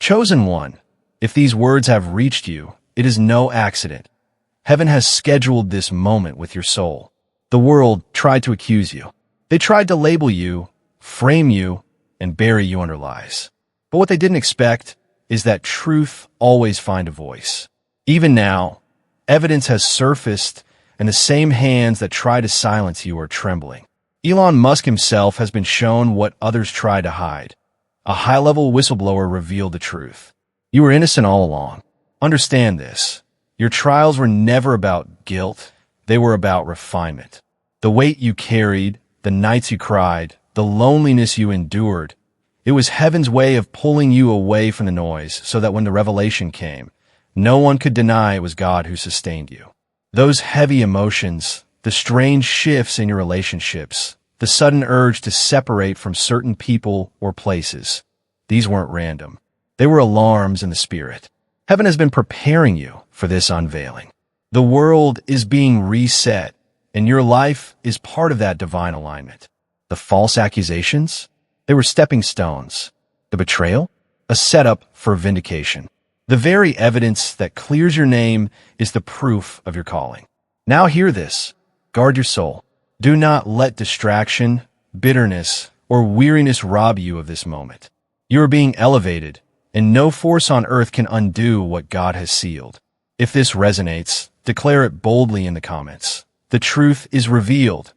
Chosen one, if these words have reached you, it is no accident. Heaven has scheduled this moment with your soul. The world tried to accuse you. They tried to label you, frame you, and bury you under lies. But what they didn't expect is that truth always finds a voice. Even now, evidence has surfaced, and the same hands that try to silence you are trembling. Elon Musk himself has been shown what others tried to hide. A high-level whistleblower revealed the truth. You were innocent all along. Understand this. Your trials were never about guilt. They were about refinement. The weight you carried, the nights you cried, the loneliness you endured, it was heaven's way of pulling you away from the noise so that when the revelation came, no one could deny it was God who sustained you. Those heavy emotions, the strange shifts in your relationships, the sudden urge to separate from certain people or places, these weren't random. They were alarms in the spirit. Heaven has been preparing you for this unveiling. The world is being reset, and your life is part of that divine alignment. The false accusations? They were stepping stones. The betrayal? A setup for vindication. The very evidence that clears your name is the proof of your calling. Now hear this. Guard your soul. Do not let distraction, bitterness, or weariness rob you of this moment. You are being elevated, and no force on earth can undo what God has sealed. If this resonates, declare it boldly in the comments. The truth is revealed.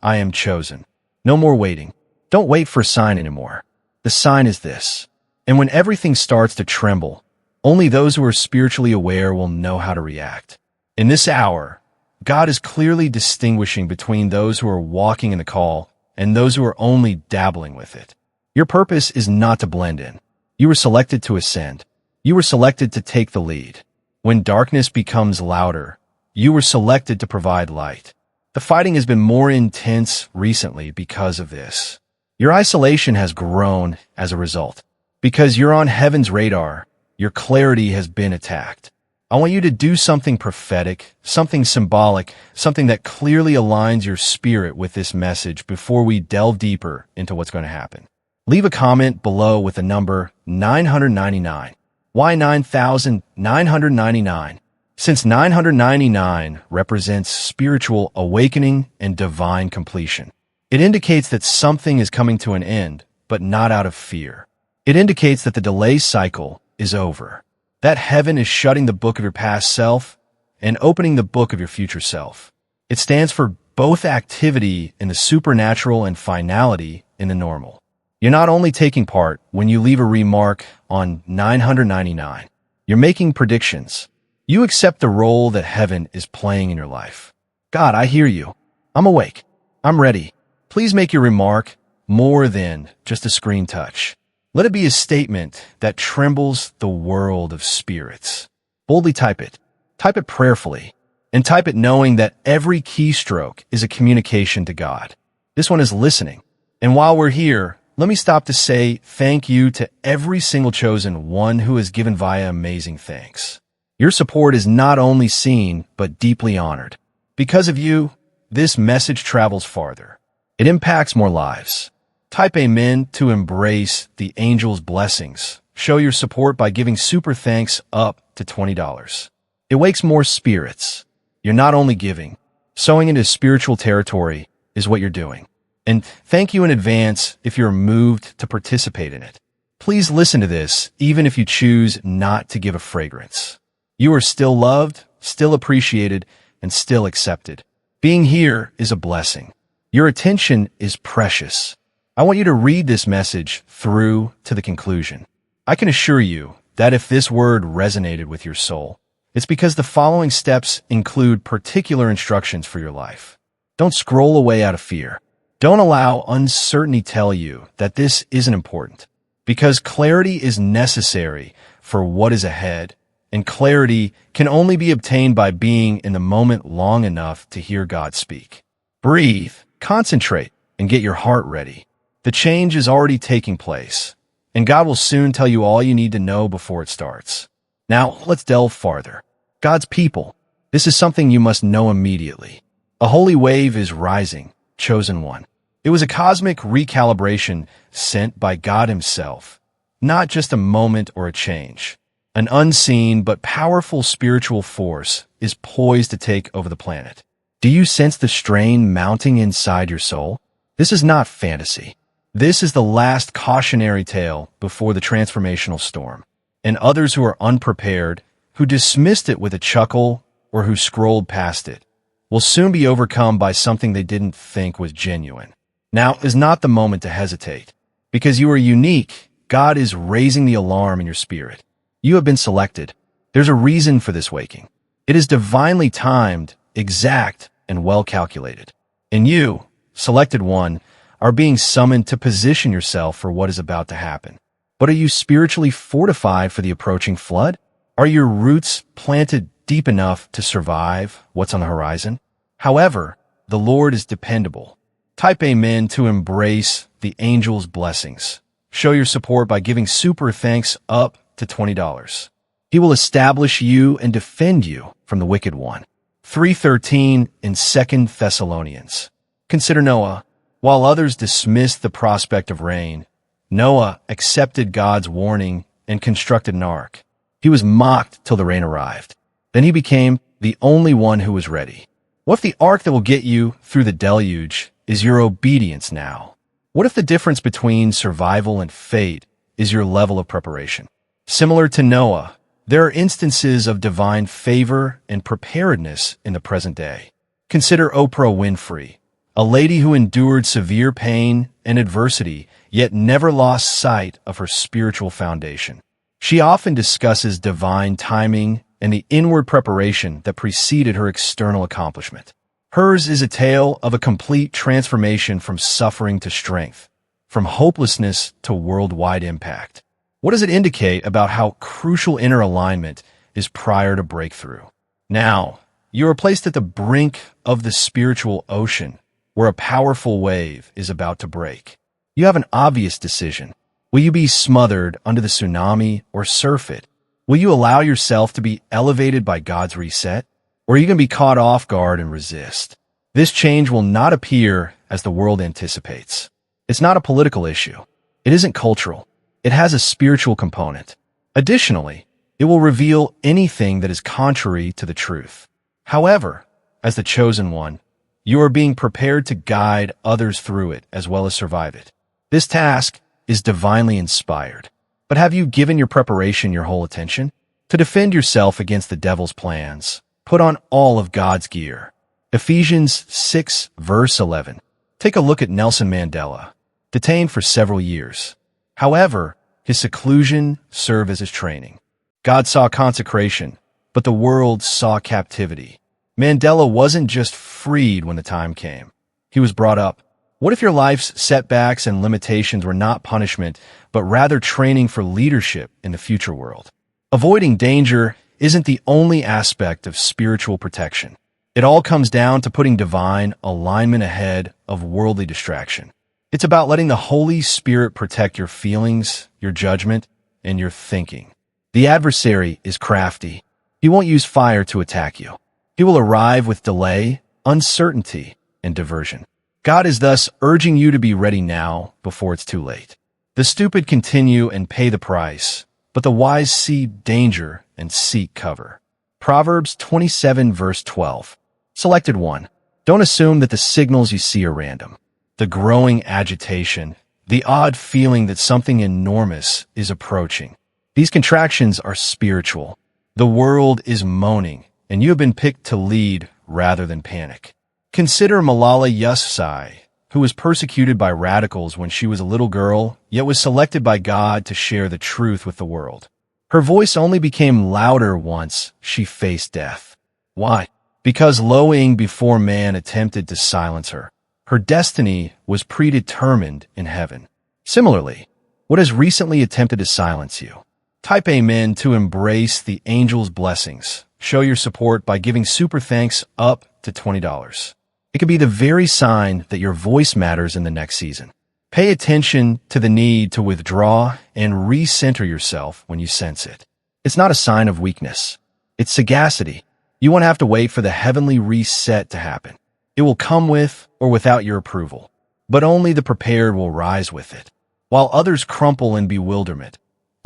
I am chosen. No more waiting. Don't wait for a sign anymore. The sign is this. And when everything starts to tremble, only those who are spiritually aware will know how to react. In this hour, God is clearly distinguishing between those who are walking in the call and those who are only dabbling with it. Your purpose is not to blend in. You were selected to ascend. You were selected to take the lead. When darkness becomes louder, you were selected to provide light. The fighting has been more intense recently because of this. Your isolation has grown as a result. Because you're on heaven's radar, your clarity has been attacked. I want you to do something prophetic, something symbolic, something that clearly aligns your spirit with this message before we delve deeper into what's going to happen. Leave a comment below with the number 999. Why 9,999? Since 999 represents spiritual awakening and divine completion. It indicates that something is coming to an end, but not out of fear. It indicates that the delay cycle is over. That heaven is shutting the book of your past self and opening the book of your future self. It stands for both activity in the supernatural and finality in the normal. You're not only taking part when you leave a remark on 999. You're making predictions. You accept the role that heaven is playing in your life. God, I hear you. I'm awake. I'm ready. Please make your remark more than just a screen touch. Let it be a statement that trembles the world of spirits. Boldly type it. Type it prayerfully. And type it knowing that every keystroke is a communication to God. This one is listening. And while we're here, let me stop to say thank you to every single chosen one who has given via amazing thanks. Your support is not only seen, but deeply honored. Because of you, this message travels farther. It impacts more lives. Type amen to embrace the angel's blessings. Show your support by giving super thanks up to $20. It wakes more spirits. You're not only giving. Sowing into spiritual territory is what you're doing. And thank you in advance if you're moved to participate in it. Please listen to this, even if you choose not to give a fragrance. You are still loved, still appreciated, and still accepted. Being here is a blessing. Your attention is precious. I want you to read this message through to the conclusion. I can assure you that if this word resonated with your soul, it's because the following steps include particular instructions for your life. Don't scroll away out of fear. Don't allow uncertainty tell you that this isn't important, because clarity is necessary for what is ahead, and clarity can only be obtained by being in the moment long enough to hear God speak. Breathe, concentrate, and get your heart ready. The change is already taking place, and God will soon tell you all you need to know before it starts. Now, let's delve farther. God's people. This is something you must know immediately. A holy wave is rising, chosen one. It was a cosmic recalibration sent by God himself. not just a moment or a change. An unseen but powerful spiritual force is poised to take over the planet. Do you sense the strain mounting inside your soul? This is not fantasy. This is the last cautionary tale before the transformational storm. And others who are unprepared, who dismissed it with a chuckle or who scrolled past it, will soon be overcome by something they didn't think was genuine. Now is not the moment to hesitate. Because you are unique, God is raising the alarm in your spirit. You have been selected. There's a reason for this waking. It is divinely timed, exact, and well calculated. And you, selected one, are being summoned to position yourself for what is about to happen. But are you spiritually fortified for the approaching flood? Are your roots planted deep enough to survive what's on the horizon? However, the Lord is dependable. Type Amen to embrace the angel's blessings. Show your support by giving super thanks up to $20. He will establish you and defend you from the wicked one. 3:13 in 2 Thessalonians. Consider Noah. While others dismissed the prospect of rain, Noah accepted God's warning and constructed an ark. He was mocked till the rain arrived. Then he became the only one who was ready. What if the ark that will get you through the deluge is your obedience now? What if the difference between survival and fate is your level of preparation? Similar to Noah, there are instances of divine favor and preparedness in the present day. Consider Oprah Winfrey, a lady who endured severe pain and adversity, yet never lost sight of her spiritual foundation. She often discusses divine timing and the inward preparation that preceded her external accomplishment. Hers is a tale of a complete transformation from suffering to strength, from hopelessness to worldwide impact. What does it indicate about how crucial inner alignment is prior to breakthrough? Now, you are placed at the brink of the spiritual ocean, where a powerful wave is about to break. You have an obvious decision. Will you be smothered under the tsunami or surf it? Will you allow yourself to be elevated by God's reset? Or are you going to be caught off guard and resist? This change will not appear as the world anticipates. It's not a political issue. It isn't cultural. It has a spiritual component. Additionally, it will reveal anything that is contrary to the truth. However, as the chosen one, you are being prepared to guide others through it as well as survive it. This task is divinely inspired. But have you given your preparation your whole attention? To defend yourself against the devil's plans, put on all of God's gear. Ephesians 6, verse 11. Take a look at Nelson Mandela, detained for several years. However, his seclusion served as his training. God saw consecration, but the world saw captivity. Mandela wasn't just freed when the time came. He was brought up. What if your life's setbacks and limitations were not punishment, but rather training for leadership in the future world? Avoiding danger isn't the only aspect of spiritual protection. It all comes down to putting divine alignment ahead of worldly distraction. It's about letting the Holy Spirit protect your feelings, your judgment, and your thinking. The adversary is crafty. He won't use fire to attack you. He will arrive with delay, uncertainty, and diversion. God is thus urging you to be ready now before it's too late. The stupid continue and pay the price, but the wise see danger and seek cover. Proverbs 27 verse 12. Selected 1. Don't assume that the signals you see are random. The growing agitation, the odd feeling that something enormous is approaching. These contractions are spiritual. The world is moaning, and you have been picked to lead rather than panic. Consider Malala Yousafzai, who was persecuted by radicals when she was a little girl, yet was selected by God to share the truth with the world. Her voice only became louder once she faced death. Why? Because lowing before man attempted to silence her. Her destiny was predetermined in heaven. Similarly, what has recently attempted to silence you? Type Amen to embrace the angel's blessings. Show your support by giving super thanks up to $20. It could be the very sign that your voice matters in the next season. Pay attention to the need to withdraw and recenter yourself when you sense it. It's not a sign of weakness. It's sagacity. You won't have to wait for the heavenly reset to happen. It will come with or without your approval, but only the prepared will rise with it. While others crumple in bewilderment,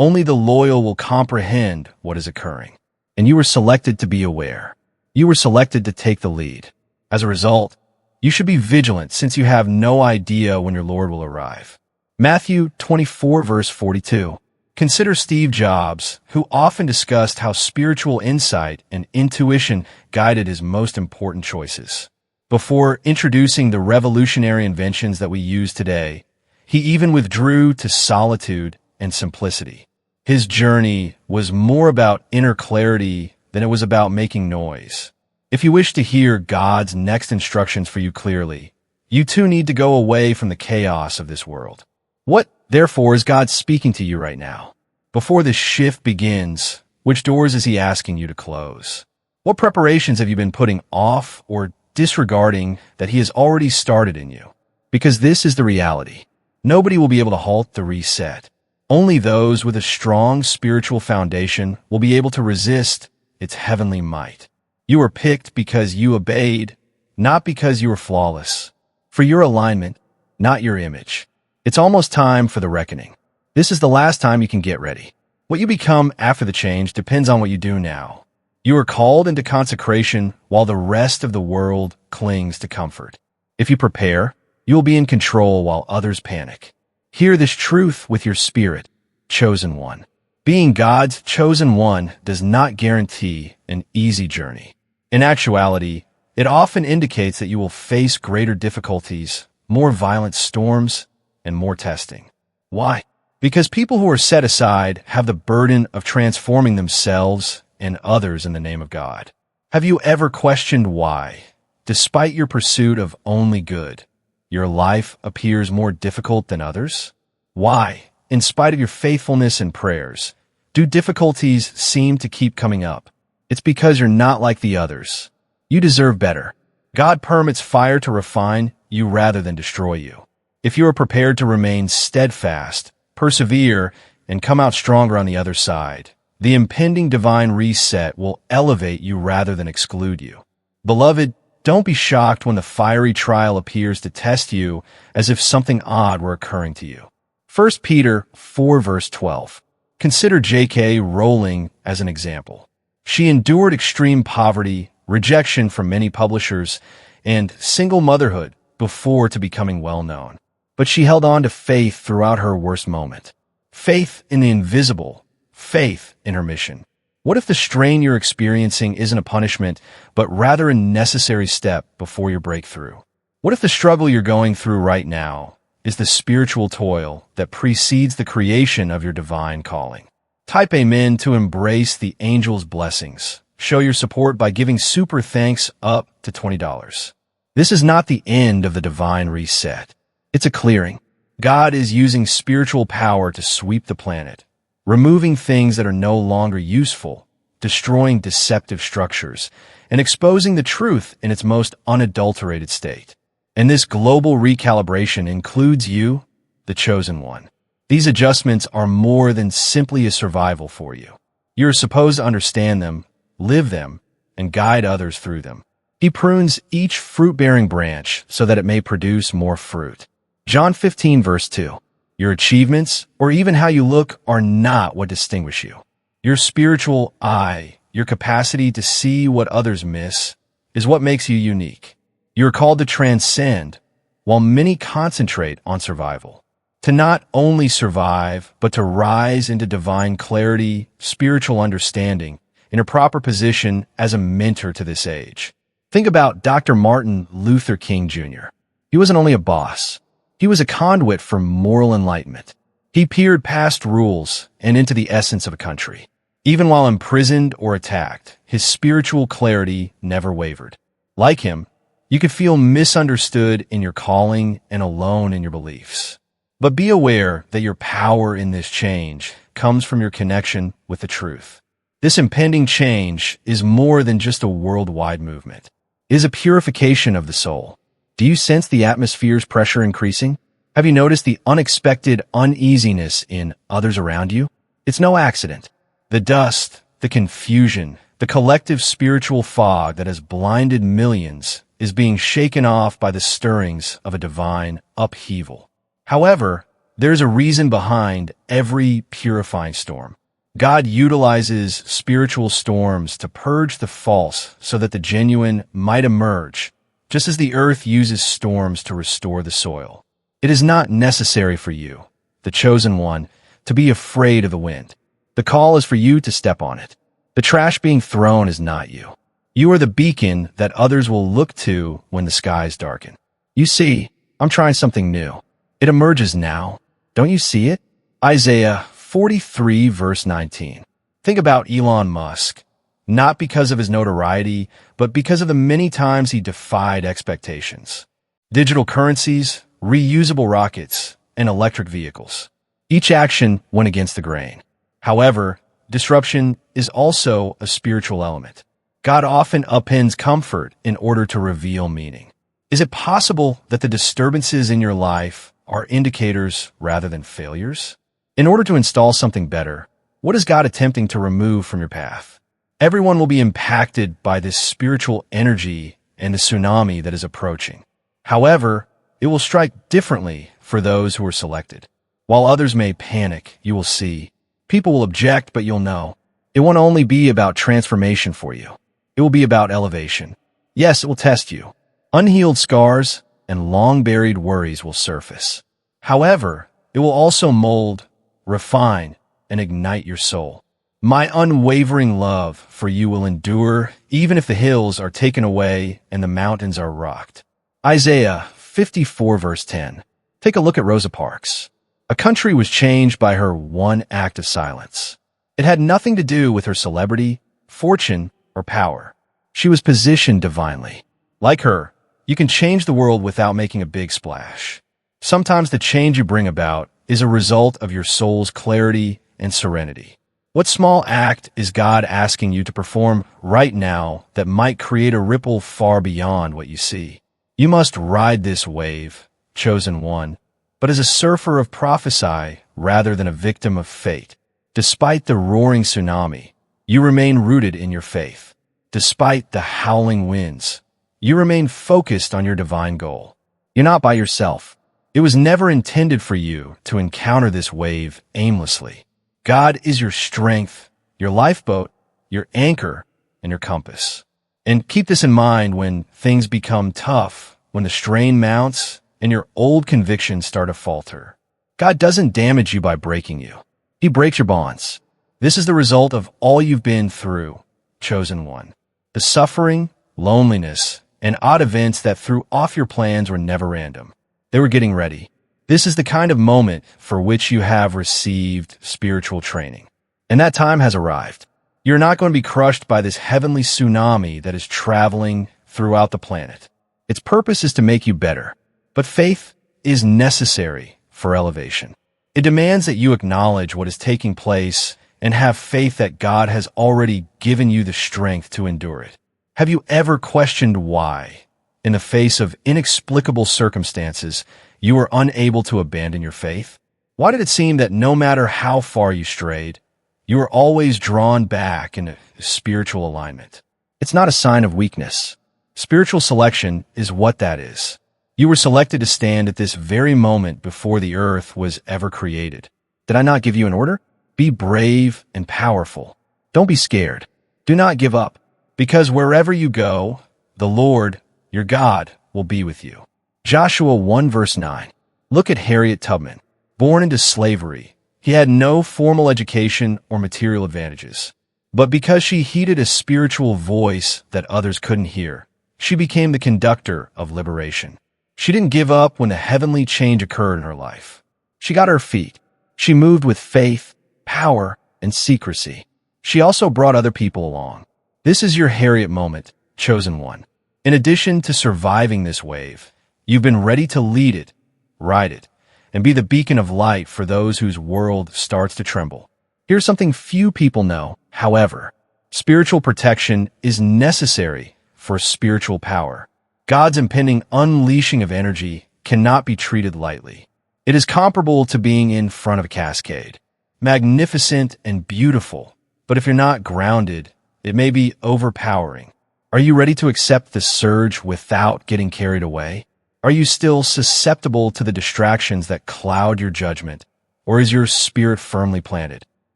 Only the loyal will comprehend what is occurring. And you were selected to be aware. You were selected to take the lead. As a result, you should be vigilant since you have no idea when your Lord will arrive. Matthew 24 verse 42. Consider Steve Jobs, who often discussed how spiritual insight and intuition guided his most important choices. Before introducing the revolutionary inventions that we use today, he even withdrew to solitude and simplicity. His journey was more about inner clarity than it was about making noise. If you wish to hear God's next instructions for you clearly, you too need to go away from the chaos of this world. What, therefore, is God speaking to you right now? Before this shift begins, which doors is he asking you to close? What preparations have you been putting off or disregarding that he has already started in you? Because this is the reality. Nobody will be able to halt the reset. Only those with a strong spiritual foundation will be able to resist its heavenly might. You were picked because you obeyed, not because you were flawless. For your alignment, not your image. It's almost time for the reckoning. This is the last time you can get ready. What you become after the change depends on what you do now. You are called into consecration while the rest of the world clings to comfort. If you prepare, you will be in control while others panic. Hear this truth with your spirit, chosen one. Being God's chosen one does not guarantee an easy journey. In actuality, it often indicates that you will face greater difficulties, more violent storms, and more testing. Why? Because people who are set aside have the burden of transforming themselves and others in the name of God. Have you ever questioned why, despite your pursuit of only good, your life appears more difficult than others? Why, in spite of your faithfulness and prayers, do difficulties seem to keep coming up? It's because you're not like the others. You deserve better. God permits fire to refine you rather than destroy you. If you are prepared to remain steadfast, persevere, and come out stronger on the other side, the impending divine reset will elevate you rather than exclude you. Beloved, don't be shocked when the fiery trial appears to test you as if something odd were occurring to you. 1 Peter 4 verse 12. Consider J.K. Rowling as an example. She endured extreme poverty, rejection from many publishers, and single motherhood before to becoming well-known. But she held on to faith throughout her worst moment. Faith in the invisible, faith in her mission. What if the strain you're experiencing isn't a punishment, but rather a necessary step before your breakthrough? What if the struggle you're going through right now is the spiritual toil that precedes the creation of your divine calling? Type Amen to embrace the angel's blessings. Show your support by giving super thanks up to $20. This is not the end of the divine reset. It's a clearing. God is using spiritual power to sweep the planet, removing things that are no longer useful, destroying deceptive structures, and exposing the truth in its most unadulterated state. And this global recalibration includes you, the chosen one. These adjustments are more than simply a survival for you. You're supposed to understand them, live them, and guide others through them. He prunes each fruit-bearing branch so that it may produce more fruit. John 15 verse 2. Your achievements, or even how you look, are not what distinguish you. Your spiritual eye, your capacity to see what others miss, is what makes you unique. You are called to transcend, while many concentrate on survival. To not only survive, but to rise into divine clarity, spiritual understanding, in a proper position as a mentor to this age. Think about Dr. Martin Luther King Jr. He wasn't only a boss. He was a conduit for moral enlightenment. He peered past rules and into the essence of a country. Even while imprisoned or attacked, his spiritual clarity never wavered. Like him, you could feel misunderstood in your calling and alone in your beliefs. But be aware that your power in this change comes from your connection with the truth. This impending change is more than just a worldwide movement. It is a purification of the soul. Do you sense the atmosphere's pressure increasing? Have you noticed the unexpected uneasiness in others around you? It's no accident. The dust, the confusion, the collective spiritual fog that has blinded millions is being shaken off by the stirrings of a divine upheaval. However, There's a reason behind every purifying storm. God utilizes spiritual storms to purge the false so that the genuine might emerge, just as the earth uses storms to restore the soil. It is not necessary for you, the chosen one, to be afraid of the wind. The call is for you to step on it. The trash being thrown is not you. You are the beacon that others will look to when the skies darken. You see, I'm trying something new. It emerges now. Don't you see it? Isaiah 43 verse 19. Think about Elon Musk, not because of his notoriety, but because of the many times he defied expectations. Digital currencies, reusable rockets, and electric vehicles. Each action went against the grain. However, disruption is also a spiritual element. God often upends comfort in order to reveal meaning. Is it possible that the disturbances in your life are indicators rather than failures? In order to install something better, what is God attempting to remove from your path? Everyone will be impacted by this spiritual energy and the tsunami that is approaching. However, it will strike differently for those who are selected. While others may panic, you will see. People will object, but you'll know. It won't only be about transformation for you. It will be about elevation. Yes, it will test you. Unhealed scars and long-buried worries will surface. However, it will also mold, refine, and ignite your soul. My unwavering love for you will endure even if the hills are taken away and the mountains are rocked. Isaiah 54 verse 10. Take a look at Rosa Parks. A country was changed by her one act of silence. It had nothing to do with her celebrity, fortune, or power. She was positioned divinely. Like her, you can change the world without making a big splash. Sometimes the change you bring about is a result of your soul's clarity and serenity. What small act is God asking you to perform right now that might create a ripple far beyond what you see? You must ride this wave, chosen one, but as a surfer of prophecy rather than a victim of fate. Despite the roaring tsunami, you remain rooted in your faith. Despite the howling winds, you remain focused on your divine goal. You're not by yourself. It was never intended for you to encounter this wave aimlessly. God is your strength, your lifeboat, your anchor, and your compass. And keep this in mind when things become tough, when the strain mounts, and your old convictions start to falter. God doesn't damage you by breaking you. He breaks your bonds. This is the result of all you've been through, chosen one. The suffering, loneliness, and odd events that threw off your plans were never random. They were getting ready. This is the kind of moment for which you have received spiritual training. And that time has arrived. You're not going to be crushed by this heavenly tsunami that is traveling throughout the planet. Its purpose is to make you better. But faith is necessary for elevation. It demands that you acknowledge what is taking place and have faith that God has already given you the strength to endure it. Have you ever questioned why, in the face of inexplicable circumstances, you were unable to abandon your faith? Why did it seem that no matter how far you strayed, you were always drawn back into spiritual alignment? It's not a sign of weakness. Spiritual selection is what that is. You were selected to stand at this very moment before the earth was ever created. Did I not give you an order? Be brave and powerful. Don't be scared. Do not give up, because wherever you go, the Lord, your God, will be with you. Joshua 1 verse 9. Look at Harriet Tubman. Born into slavery, he had no formal education or material advantages. But because she heeded a spiritual voice that others couldn't hear, she became the conductor of liberation. She didn't give up when a heavenly change occurred in her life. She got her feet. She moved with faith, power, and secrecy. She also brought other people along. This is your Harriet moment, chosen one. In addition to surviving this wave, you've been ready to lead it, ride it, and be the beacon of light for those whose world starts to tremble. Here's something few people know, however. Spiritual protection is necessary for spiritual power. God's impending unleashing of energy cannot be treated lightly. It is comparable to being in front of a cascade. Magnificent and beautiful, but if you're not grounded, it may be overpowering. Are you ready to accept the surge without getting carried away? Are you still susceptible to the distractions that cloud your judgment, or is your spirit firmly planted?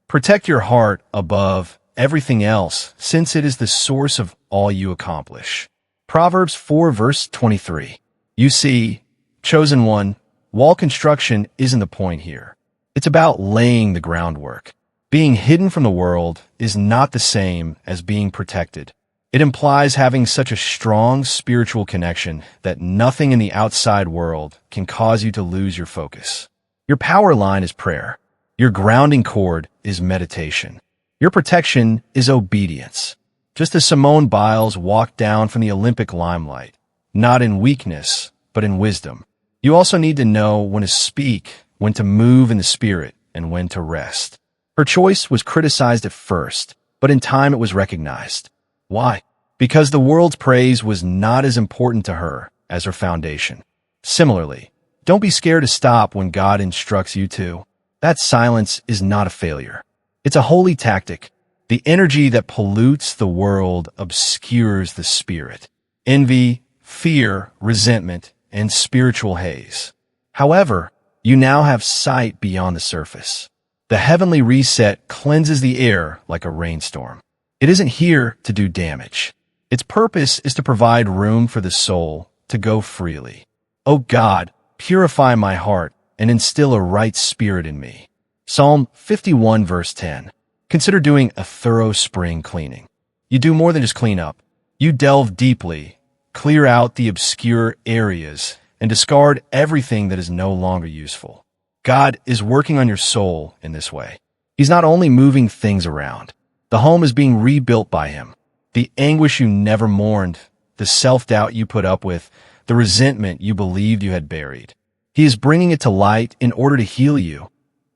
Protect your heart above everything else, since it is the source of all you accomplish. Proverbs 4 verse 23. You see, chosen one, wall construction isn't the point here. It's about laying the groundwork. Being hidden from the world is not the same as being protected. It implies having such a strong spiritual connection that nothing in the outside world can cause you to lose your focus. Your power line is prayer. Your grounding cord is meditation. Your protection is obedience. Just as Simone Biles walked down from the Olympic limelight, not in weakness, but in wisdom. You also need to know when to speak, when to move in the spirit, and when to rest. Her choice was criticized at first, but in time it was recognized. Why? Because the world's praise was not as important to her as her foundation. Similarly, don't be scared to stop when God instructs you to. That silence is not a failure. It's a holy tactic. The energy that pollutes the world obscures the spirit. Envy, fear, resentment, and spiritual haze. However, you now have sight beyond the surface. The heavenly reset cleanses the air like a rainstorm. It isn't here to do damage. Its purpose is to provide room for the soul to go freely. O God, purify my heart and instill a right spirit in me. Psalm 51 verse 10. Consider doing a thorough spring cleaning. You do more than just clean up. You delve deeply, clear out the obscure areas, and discard everything that is no longer useful. God is working on your soul in this way. He's not only moving things around. The home is being rebuilt by him. The anguish you never mourned, the self-doubt you put up with, the resentment you believed you had buried. He is bringing it to light in order to heal you,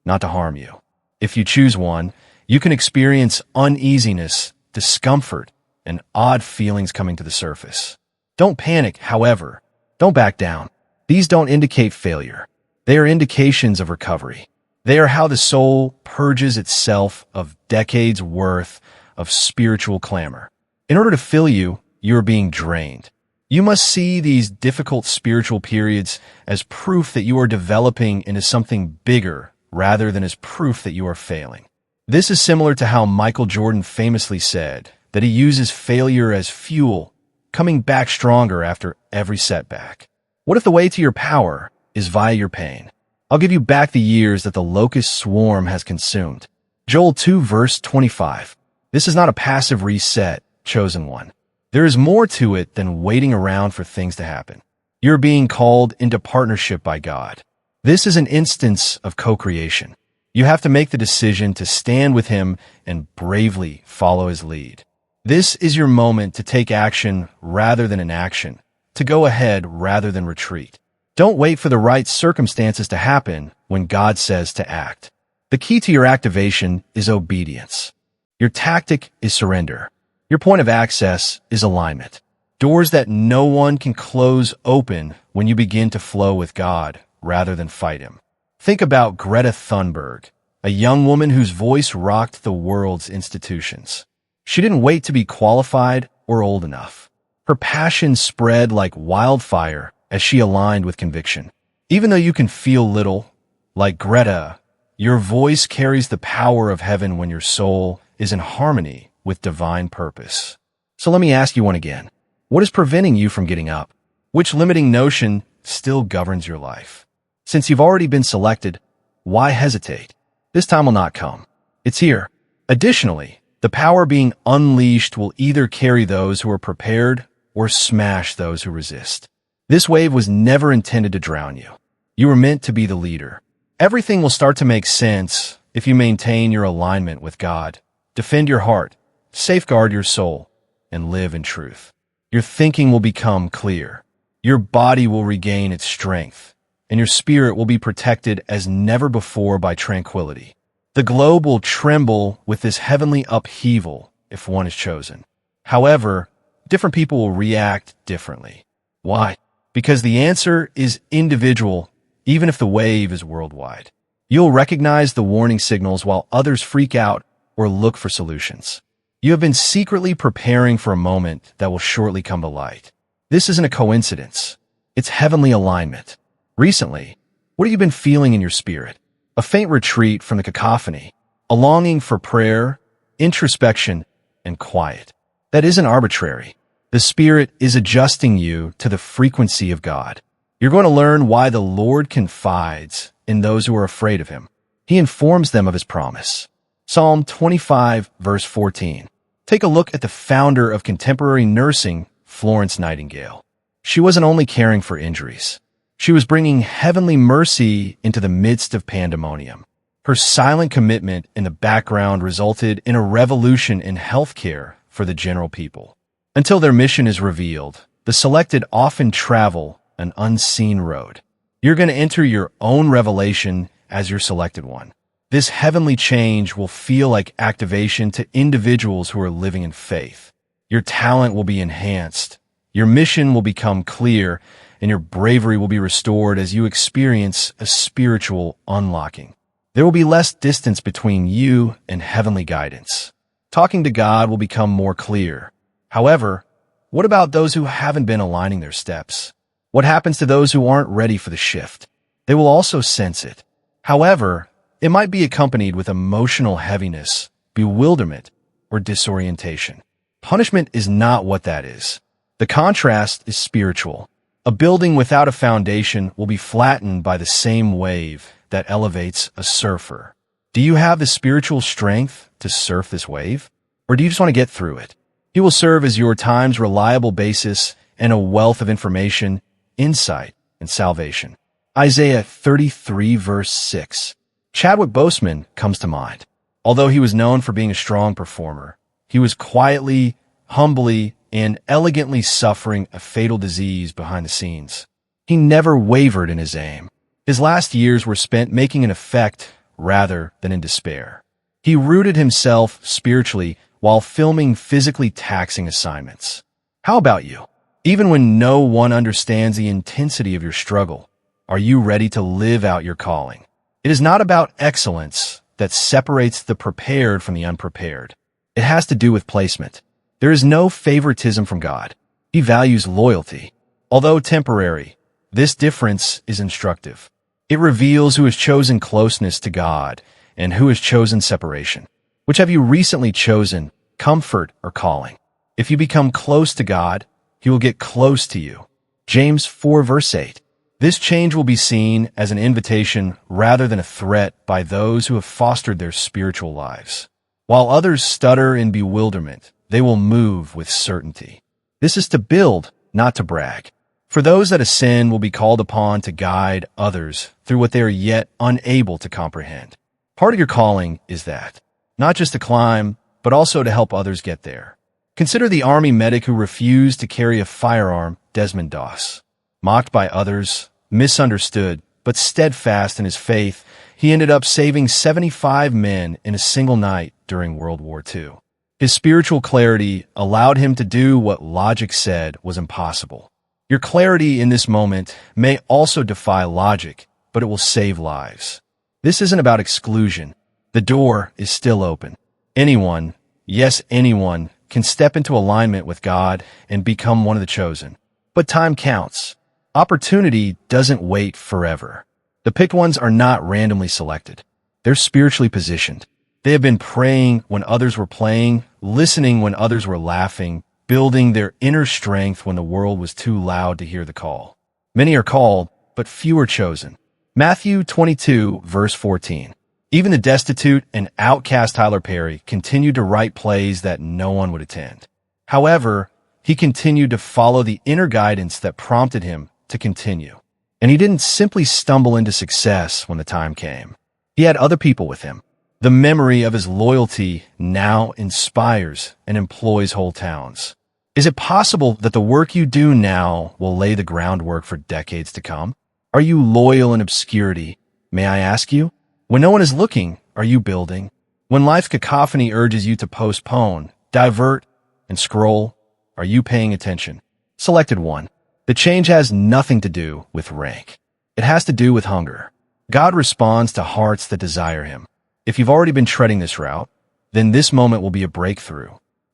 not to harm you. If you choose one, you can experience uneasiness, discomfort, and odd feelings coming to the surface. Don't panic, however. Don't back down. These don't indicate failure. They are indications of recovery. They are how the soul purges itself of decades' worth of spiritual clamor. In order to fill you, you are being drained. You must see these difficult spiritual periods as proof that you are developing into something bigger rather than as proof that you are failing. This is similar to how Michael Jordan famously said that he uses failure as fuel, coming back stronger after every setback. What if the way to your power is via your pain? I'll give you back the years that the locust swarm has consumed. Joel 2 verse 25. This is not a passive reset, chosen one. There is more to it than waiting around for things to happen. You're being called into partnership by God. This is an instance of co-creation. You have to make the decision to stand with him and bravely follow his lead. This is your moment to take action rather than inaction, to go ahead rather than retreat. Don't wait for the right circumstances to happen when God says to act. The key to your activation is obedience. Your tactic is surrender. Your point of access is alignment. Doors that no one can close open when you begin to flow with God rather than fight him. Think about Greta Thunberg, a young woman whose voice rocked the world's institutions. She didn't wait to be qualified or old enough. Her passion spread like wildfire as she aligned with conviction. Even though you can feel little, like Greta, your voice carries the power of heaven when your soul is in harmony with divine purpose. So let me ask you one again. What is preventing you from getting up? Which limiting notion still governs your life? Since you've already been selected, why hesitate? This time will not come. It's here. Additionally, the power being unleashed will either carry those who are prepared or smash those who resist. This wave was never intended to drown you. You were meant to be the leader. Everything will start to make sense if you maintain your alignment with God. Defend your heart, safeguard your soul, and live in truth. Your thinking will become clear. Your body will regain its strength, and your spirit will be protected as never before by tranquility. The globe will tremble with this heavenly upheaval if one is chosen. However, different people will react differently. Why? Because the answer is individual, even if the wave is worldwide. You'll recognize the warning signals while others freak out or look for solutions. You have been secretly preparing for a moment that will shortly come to light. This isn't a coincidence. It's heavenly alignment. Recently, what have you been feeling in your spirit? A faint retreat from the cacophony, a longing for prayer, introspection, and quiet. That isn't arbitrary. The Spirit is adjusting you to the frequency of God. You're going to learn why the Lord confides in those who are afraid of Him. He informs them of His promise. Psalm 25, verse 14. Take a look at the founder of contemporary nursing, Florence Nightingale. She wasn't only caring for injuries. She was bringing heavenly mercy into the midst of pandemonium. Her silent commitment in the background resulted in a revolution in healthcare for the general people. Until their mission is revealed, the selected often travel an unseen road. You're going to enter your own revelation as your selected one. This heavenly change will feel like activation to individuals who are living in faith. Your talent will be enhanced. Your mission will become clear, and your bravery will be restored as you experience a spiritual unlocking. There will be less distance between you and heavenly guidance. Talking to God will become more clear. However, what about those who haven't been aligning their steps? What happens to those who aren't ready for the shift? They will also sense it. However, it might be accompanied with emotional heaviness, bewilderment, or disorientation. Punishment is not what that is. The contrast is spiritual. A building without a foundation will be flattened by the same wave that elevates a surfer. Do you have the spiritual strength to surf this wave? Or do you just want to get through it? He will serve as your time's reliable basis and a wealth of information, insight, and salvation. Isaiah 33, verse 6. Chadwick Boseman comes to mind. Although he was known for being a strong performer, he was quietly, humbly, and elegantly suffering a fatal disease behind the scenes. He never wavered in his aim. His last years were spent making an effect rather than in despair. He rooted himself spiritually while filming physically taxing assignments. How about you? Even when no one understands the intensity of your struggle, are you ready to live out your calling? It is not about excellence that separates the prepared from the unprepared. It has to do with placement. There is no favoritism from God. He values loyalty. Although temporary, this difference is instructive. It reveals who has chosen closeness to God and who has chosen separation. Which have you recently chosen, comfort or calling? If you become close to God, He will get close to you. James 4, verse 8. This change will be seen as an invitation rather than a threat by those who have fostered their spiritual lives. While others stutter in bewilderment, they will move with certainty. This is to build, not to brag. For those that ascend will be called upon to guide others through what they are yet unable to comprehend. Part of your calling is that. Not just to climb, but also to help others get there. Consider the Army medic who refused to carry a firearm, Desmond Doss. Mocked by others, misunderstood, but steadfast in his faith, he ended up saving 75 men in a single night during World War II. His spiritual clarity allowed him to do what logic said was impossible. Your clarity in this moment may also defy logic, but it will save lives. This isn't about exclusion. The door is still open. Anyone, yes, anyone, can step into alignment with God and become one of the chosen. But time counts. Opportunity doesn't wait forever. The picked ones are not randomly selected. They're spiritually positioned. They have been praying when others were playing, listening when others were laughing, building their inner strength when the world was too loud to hear the call. Many are called, but few are chosen. Matthew 22, verse 14. Even the destitute and outcast Tyler Perry continued to write plays that no one would attend. However, he continued to follow the inner guidance that prompted him to continue. And he didn't simply stumble into success when the time came. He had other people with him. The memory of his loyalty now inspires and employs whole towns. Is it possible that the work you do now will lay the groundwork for decades to come? Are you loyal in obscurity? May I ask you? When no one is looking, are you building? When life's cacophony urges you to postpone, divert, and scroll, are you paying attention? Selected one. The change has nothing to do with rank. It has to do with hunger. God responds to hearts that desire Him. If you've already been treading this route, then this moment will be a breakthrough.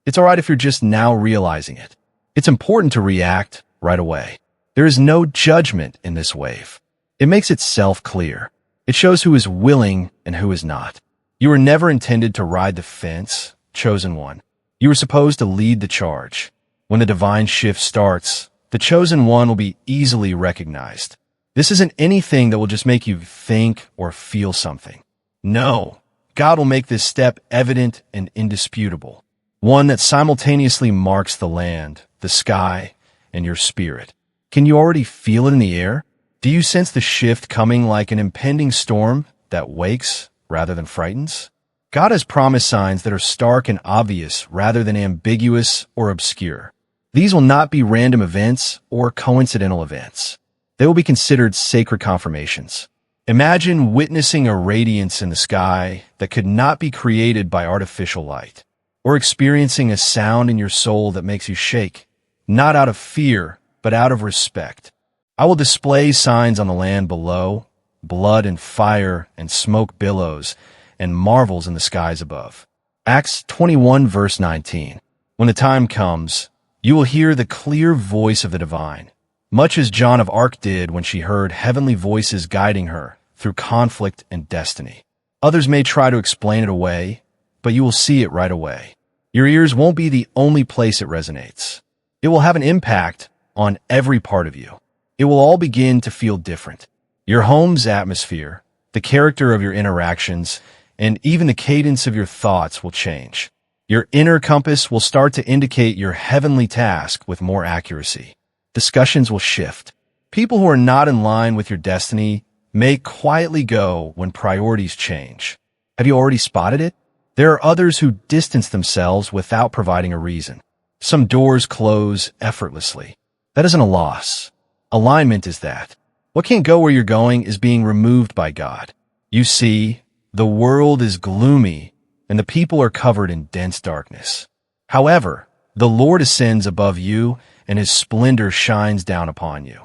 It's all right if you're just now realizing it. It's important to react right away. There is no judgment in this wave. It makes itself clear. It shows who is willing and who is not. You were never intended to ride the fence, chosen one. You were supposed to lead the charge. When the divine shift starts, the chosen one will be easily recognized. This isn't anything that will just make you think or feel something. No, God will make this step evident and indisputable. One that simultaneously marks the land, the sky, and your spirit. Can you already feel it in the air? Do you sense the shift coming like an impending storm that wakes rather than frightens? God has promised signs that are stark and obvious rather than ambiguous or obscure. These will not be random events or coincidental events. They will be considered sacred confirmations. Imagine witnessing a radiance in the sky that could not be created by artificial light, or experiencing a sound in your soul that makes you shake, not out of fear, but out of respect. I will display signs on the land below, blood and fire and smoke billows, and marvels in the skies above. Acts 21 verse 19. When the time comes, you will hear the clear voice of the divine, much as Joan of Arc did when she heard heavenly voices guiding her through conflict and destiny. Others may try to explain it away, but you will see it right away. Your ears won't be the only place it resonates. It will have an impact on every part of you. It will all begin to feel different. Your home's atmosphere, the character of your interactions, and even the cadence of your thoughts will change. Your inner compass will start to indicate your heavenly task with more accuracy. Discussions will shift. People who are not in line with your destiny may quietly go when priorities change. Have you already spotted it? There are others who distance themselves without providing a reason. Some doors close effortlessly. That isn't a loss. Alignment is that. What can't go where you're going is being removed by God. You see, the world is gloomy, and the people are covered in dense darkness. However, the Lord ascends above you, and his splendor shines down upon you.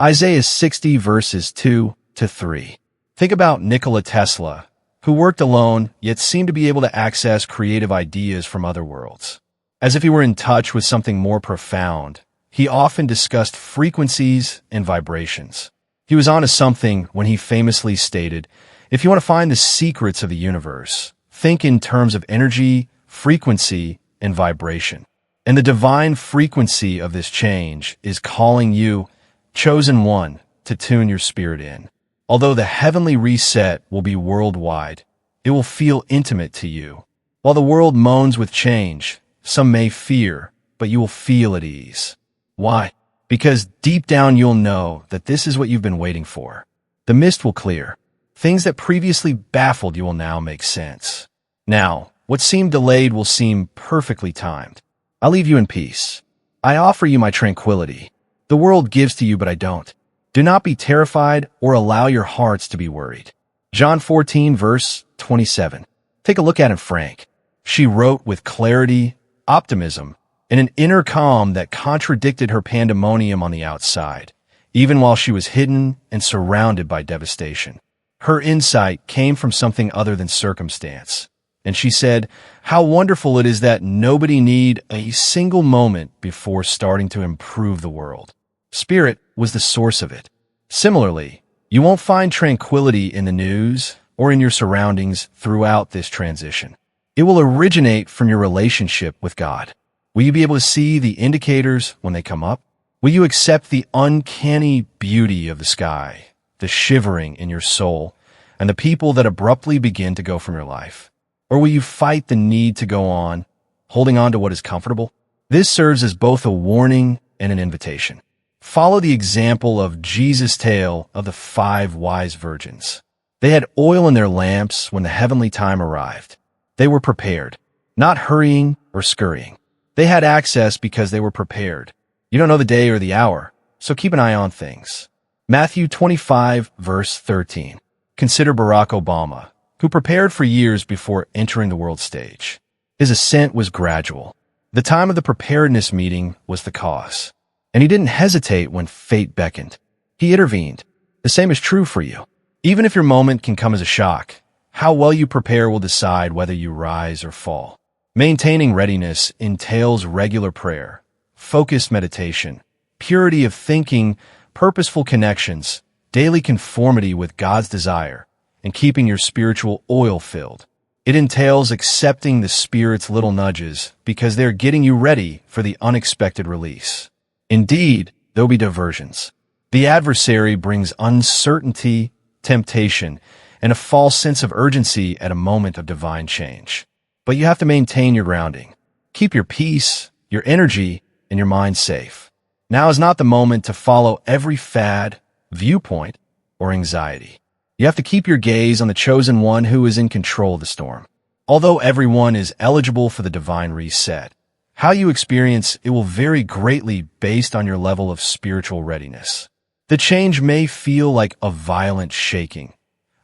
Isaiah 60 verses 2-3. Think about Nikola Tesla, who worked alone, yet seemed to be able to access creative ideas from other worlds. As if he were in touch with something more profound, he often discussed frequencies and vibrations. He was onto something when he famously stated, "If you want to find the secrets of the universe, think in terms of energy, frequency, and vibration." And the divine frequency of this change is calling you, chosen one, to tune your spirit in. Although the heavenly reset will be worldwide, it will feel intimate to you. While the world moans with change, some may fear, but you will feel at ease. Why? Because deep down you'll know that this is what you've been waiting for. The mist will clear. Things that previously baffled you will now make sense. Now, what seemed delayed will seem perfectly timed. I'll leave you in peace. I offer you my tranquility. The world gives to you, but I don't. Do not be terrified or allow your hearts to be worried. John 14 verse 27. Take a look at Anne Frank. She wrote with clarity, optimism, and an inner calm that contradicted her pandemonium on the outside, even while she was hidden and surrounded by devastation. Her insight came from something other than circumstance. And she said, "How wonderful it is that nobody need a single moment before starting to improve the world." Spirit was the source of it. Similarly, you won't find tranquility in the news or in your surroundings throughout this transition. It will originate from your relationship with God. Will you be able to see the indicators when they come up? Will you accept the uncanny beauty of the sky, the shivering in your soul, and the people that abruptly begin to go from your life? Or will you fight the need to go on, holding on to what is comfortable? This serves as both a warning and an invitation. Follow the example of Jesus' tale of the 5 wise virgins. They had oil in their lamps when the heavenly time arrived. They were prepared, not hurrying or scurrying. They had access because they were prepared. You don't know the day or the hour, so keep an eye on things. Matthew 25, verse 13. Consider Barack Obama, who prepared for years before entering the world stage. His ascent was gradual. The time of the preparedness meeting was the cause. And he didn't hesitate when fate beckoned. He intervened. The same is true for you. Even if your moment can come as a shock, how well you prepare will decide whether you rise or fall. Maintaining readiness entails regular prayer, focused meditation, purity of thinking, purposeful connections, daily conformity with God's desire, and keeping your spiritual oil filled. It entails accepting the Spirit's little nudges because they're getting you ready for the unexpected release. Indeed, there'll be diversions. The adversary brings uncertainty, temptation, and a false sense of urgency at a moment of divine change. But you have to maintain your grounding. Keep your peace, your energy, and your mind safe. Now is not the moment to follow every fad, viewpoint, or anxiety. You have to keep your gaze on the chosen one who is in control of the storm. Although everyone is eligible for the divine reset, how you experience it will vary greatly based on your level of spiritual readiness. The change may feel like a violent shaking,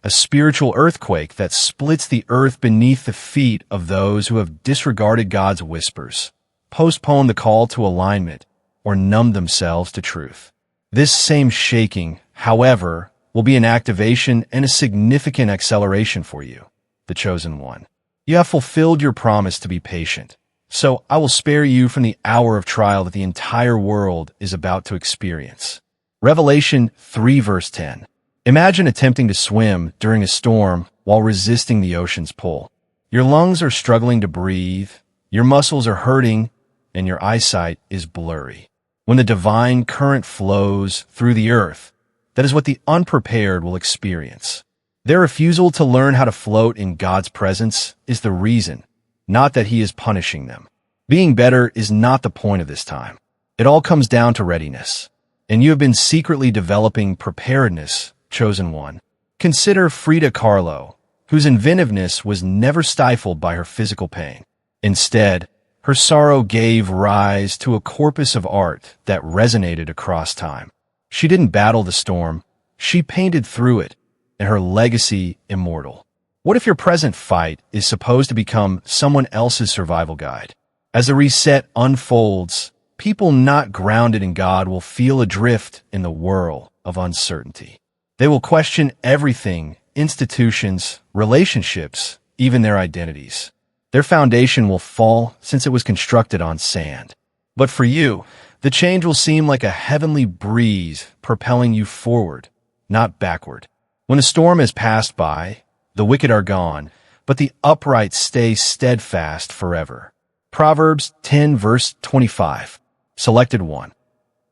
a spiritual earthquake that splits the earth beneath the feet of those who have disregarded God's whispers, postponed the call to alignment, or numbed themselves to truth. This same shaking, however, will be an activation and a significant acceleration for you, the chosen one. You have fulfilled your promise to be patient, so I will spare you from the hour of trial that the entire world is about to experience. Revelation 3 verse 10. Imagine attempting to swim during a storm while resisting the ocean's pull. Your lungs are struggling to breathe, your muscles are hurting, and your eyesight is blurry. When the divine current flows through the earth, that is what the unprepared will experience. Their refusal to learn how to float in God's presence is the reason, not that He is punishing them. Being better is not the point of this time. It all comes down to readiness. And you have been secretly developing preparedness, chosen one. Consider Frida Kahlo, whose inventiveness was never stifled by her physical pain. Instead, her sorrow gave rise to a corpus of art that resonated across time. She didn't battle the storm, she painted through it, and her legacy immortal. What if your present fight is supposed to become someone else's survival guide? As the reset unfolds, people not grounded in God will feel adrift in the whirl of uncertainty. They will question everything, institutions, relationships, even their identities. Their foundation will fall since it was constructed on sand. But for you, the change will seem like a heavenly breeze propelling you forward, not backward. When the storm has passed by, the wicked are gone, but the upright stay steadfast forever. Proverbs 10 verse 25. Selected 1.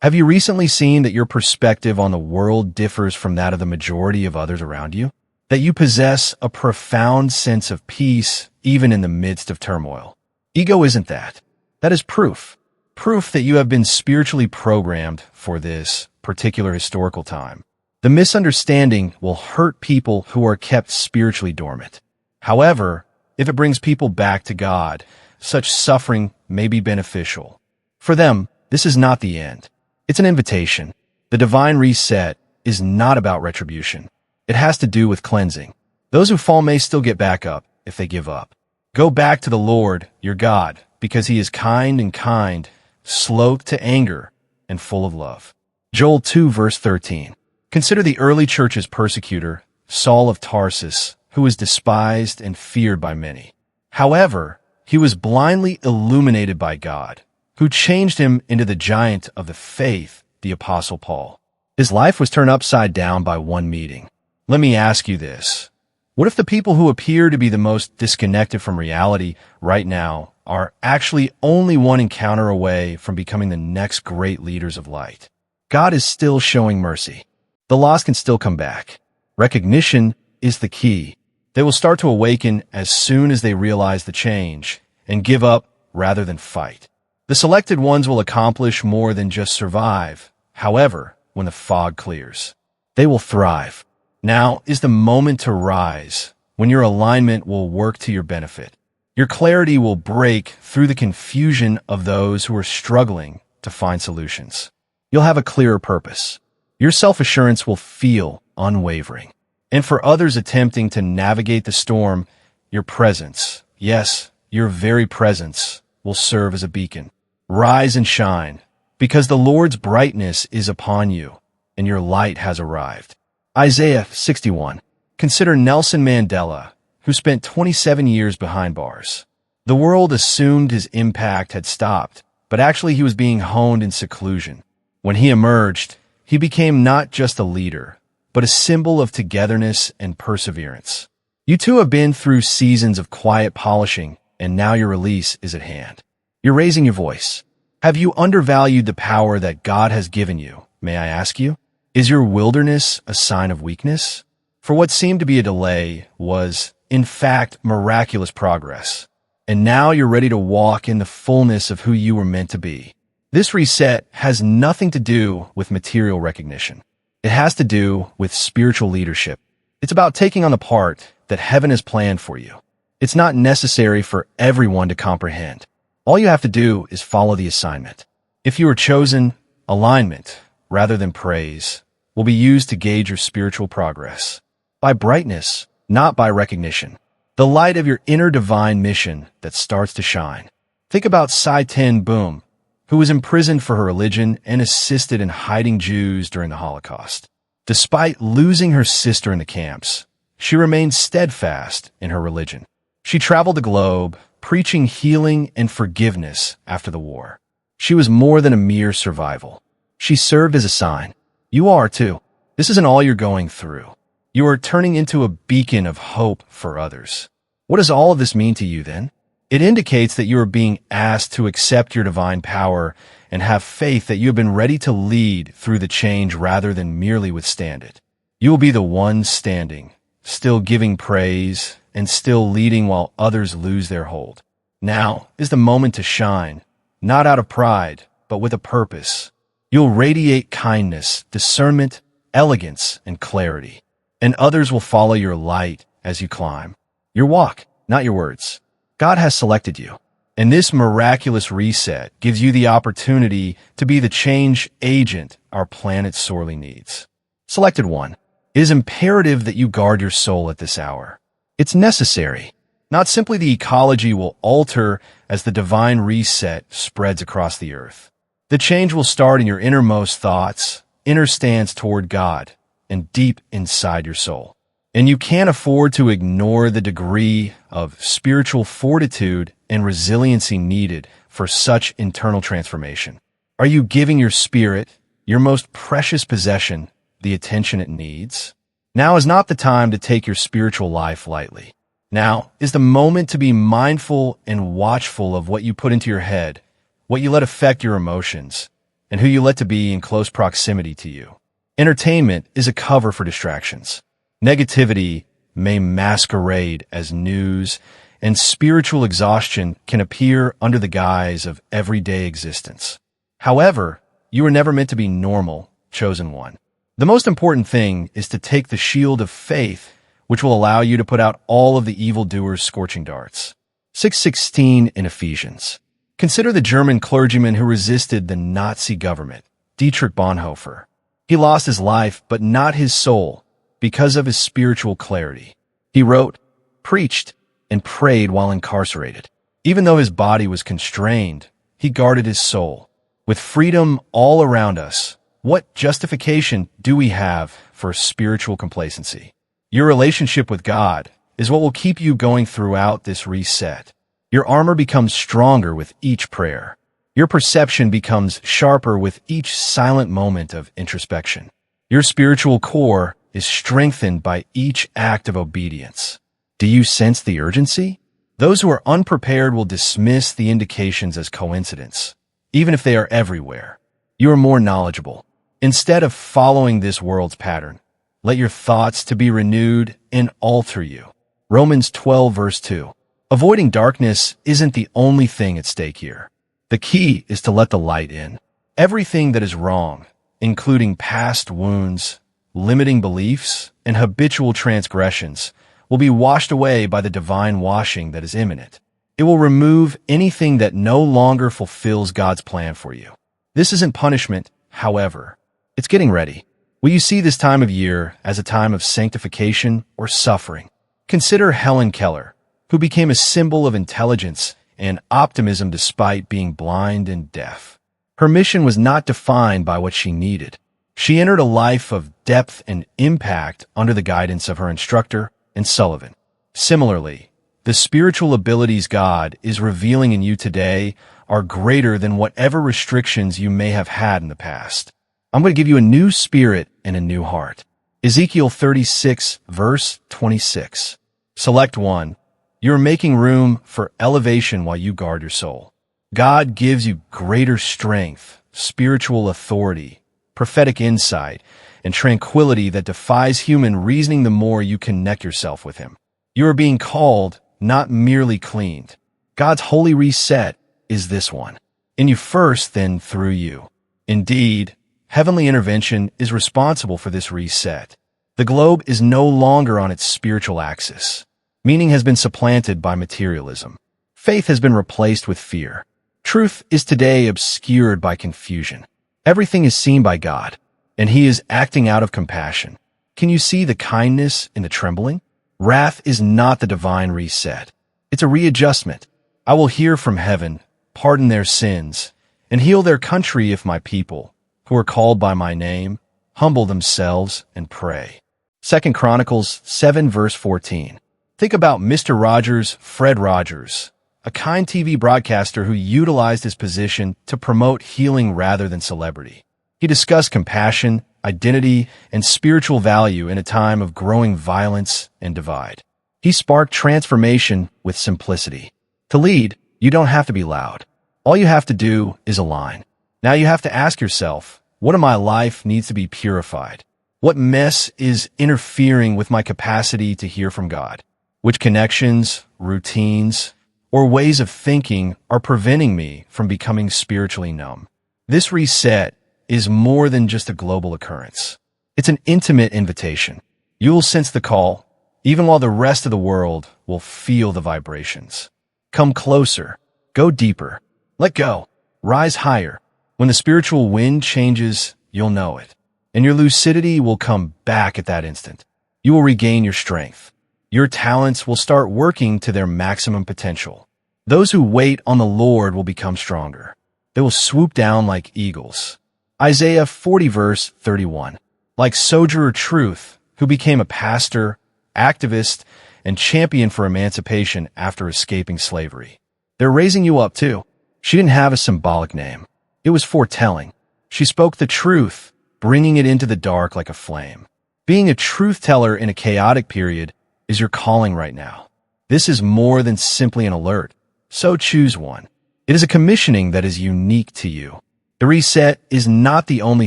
Have you recently seen that your perspective on the world differs from that of the majority of others around you? That you possess a profound sense of peace even in the midst of turmoil? Ego isn't that. That is proof. Proof that you have been spiritually programmed for this particular historical time. The misunderstanding will hurt people who are kept spiritually dormant. However, if it brings people back to God, such suffering may be beneficial. For them, this is not the end. It's an invitation. The divine reset is not about retribution. It has to do with cleansing. Those who fall may still get back up if they give up. Go back to the Lord, your God, because He is kind, slow to anger, and full of love. Joel 2 verse 13. Consider the early church's persecutor, Saul of Tarsus, who was despised and feared by many. However, he was blindly illuminated by God, who changed him into the giant of the faith, the Apostle Paul. His life was turned upside down by one meeting. Let me ask you this. What if the people who appear to be the most disconnected from reality right now are actually only one encounter away from becoming the next great leaders of light? God is still showing mercy. The lost can still come back. Recognition is the key. They will start to awaken as soon as they realize the change and give up rather than fight. The selected ones will accomplish more than just survive. However, when the fog clears, they will thrive. Now is the moment to rise, when your alignment will work to your benefit. Your clarity will break through the confusion of those who are struggling to find solutions. You'll have a clearer purpose. Your self-assurance will feel unwavering. And for others attempting to navigate the storm, your presence, yes, your very presence, will serve as a beacon. Rise and shine, because the Lord's brightness is upon you, and your light has arrived. Isaiah 61. Consider Nelson Mandela, who spent 27 years behind bars. The world assumed his impact had stopped, but actually he was being honed in seclusion. When he emerged, he became not just a leader, but a symbol of togetherness and perseverance. You two have been through seasons of quiet polishing, and now your release is at hand. You're raising your voice. Have you undervalued the power that God has given you, may I ask you? Is your wilderness a sign of weakness? For what seemed to be a delay was, in fact, miraculous progress. And now you're ready to walk in the fullness of who you were meant to be. This reset has nothing to do with material recognition. It has to do with spiritual leadership. It's about taking on the part that heaven has planned for you. It's not necessary for everyone to comprehend. All you have to do is follow the assignment. If you are chosen, alignment, rather than praise, will be used to gauge your spiritual progress. By brightness, not by recognition. The light of your inner divine mission that starts to shine. Think about Sai Tin Boom, who was imprisoned for her religion and assisted in hiding Jews during the Holocaust. Despite losing her sister in the camps, she remained steadfast in her religion. She traveled the globe, preaching healing and forgiveness after the war. She was more than a mere survival. She served as a sign. You are too. This isn't all you're going through. You are turning into a beacon of hope for others. What does all of this mean to you then? It indicates that you are being asked to accept your divine power and have faith that you have been ready to lead through the change rather than merely withstand it. You will be the one standing, still giving praise, and still leading while others lose their hold. Now is the moment to shine, not out of pride, but with a purpose. You'll radiate kindness, discernment, elegance, and clarity, and others will follow your light as you climb. Your walk, not your words. God has selected you, and this miraculous reset gives you the opportunity to be the change agent our planet sorely needs. Selected one, it is imperative that you guard your soul at this hour. It's necessary. Not simply the ecology will alter as the divine reset spreads across the earth. The change will start in your innermost thoughts, inner stance toward God, and deep inside your soul. And you can't afford to ignore the degree of spiritual fortitude and resiliency needed for such internal transformation. Are you giving your spirit, your most precious possession, the attention it needs? Now is not the time to take your spiritual life lightly. Now is the moment to be mindful and watchful of what you put into your head, what you let affect your emotions, and who you let to be in close proximity to you. Entertainment is a cover for distractions. Negativity may masquerade as news, and spiritual exhaustion can appear under the guise of everyday existence. However, you were never meant to be normal, chosen one. The most important thing is to take the shield of faith, which will allow you to put out all of the evildoers' scorching darts. 6:16 in Ephesians. Consider the German clergyman who resisted the Nazi government, Dietrich Bonhoeffer. He lost his life, but not his soul, because of his spiritual clarity. He wrote, preached, and prayed while incarcerated. Even though his body was constrained, he guarded his soul. With freedom all around us, what justification do we have for spiritual complacency? Your relationship with God is what will keep you going throughout this reset. Your armor becomes stronger with each prayer. Your perception becomes sharper with each silent moment of introspection. Your spiritual core is strengthened by each act of obedience. Do you sense the urgency? Those who are unprepared will dismiss the indications as coincidence, even if they are everywhere. You are more knowledgeable. Instead of following this world's pattern, let your thoughts to be renewed and alter you. Romans 12 verse 2. Avoiding darkness isn't the only thing at stake here. The key is to let the light in. Everything that is wrong, including past wounds, limiting beliefs, and habitual transgressions, will be washed away by the divine washing that is imminent. It will remove anything that no longer fulfills God's plan for you. This isn't punishment, however. It's getting ready. Will you see this time of year as a time of sanctification or suffering? Consider Helen Keller, who became a symbol of intelligence and optimism despite being blind and deaf. Her mission was not defined by what she needed. She entered a life of depth and impact under the guidance of her instructor and Sullivan. Similarly, The spiritual abilities God is revealing in you today are greater than whatever restrictions you may have had in the past. I'm going to give you a new spirit and a new heart. Ezekiel 36, verse 26. Select 1. You're making room for elevation while you guard your soul. God gives you greater strength, spiritual authority, prophetic insight, and tranquility that defies human reasoning the more you connect yourself with Him. You are being called, not merely cleaned. God's holy reset is this one. In you first, then through you. Indeed, heavenly intervention is responsible for this reset. The globe is no longer on its spiritual axis. Meaning has been supplanted by materialism. Faith has been replaced with fear. Truth is today obscured by confusion. Everything is seen by God, and He is acting out of compassion. Can you see the kindness in the trembling? Wrath is not the divine reset. It's a readjustment. I will hear from heaven, pardon their sins, and heal their country if my people, who are called by my name, humble themselves and pray. 2 Chronicles 7 verse 14. Think about Mr. Rogers, Fred Rogers, a kind TV broadcaster who utilized his position to promote healing rather than celebrity. He discussed compassion, identity, and spiritual value in a time of growing violence and divide. He sparked transformation with simplicity. To lead, you don't have to be loud. All you have to do is align. Now you have to ask yourself, what in my life needs to be purified? What mess is interfering with my capacity to hear from God? Which connections, routines, or ways of thinking are preventing me from becoming spiritually numb? This reset is more than just a global occurrence. It's an intimate invitation. You will sense the call, even while the rest of the world will feel the vibrations. Come closer. Go deeper. Let go. Rise higher. When the spiritual wind changes, you'll know it. And your lucidity will come back at that instant. You will regain your strength. Your talents will start working to their maximum potential. Those who wait on the Lord will become stronger. They will swoop down like eagles. Isaiah 40 verse 31. Like Sojourner Truth, who became a pastor, activist, and champion for emancipation after escaping slavery. They're raising you up too. She didn't have a symbolic name. It was foretelling. She spoke the truth, bringing it into the dark like a flame. Being a truth teller in a chaotic period is your calling right now. This is more than simply an alert, so choose one. It is a commissioning that is unique to you. The reset is not the only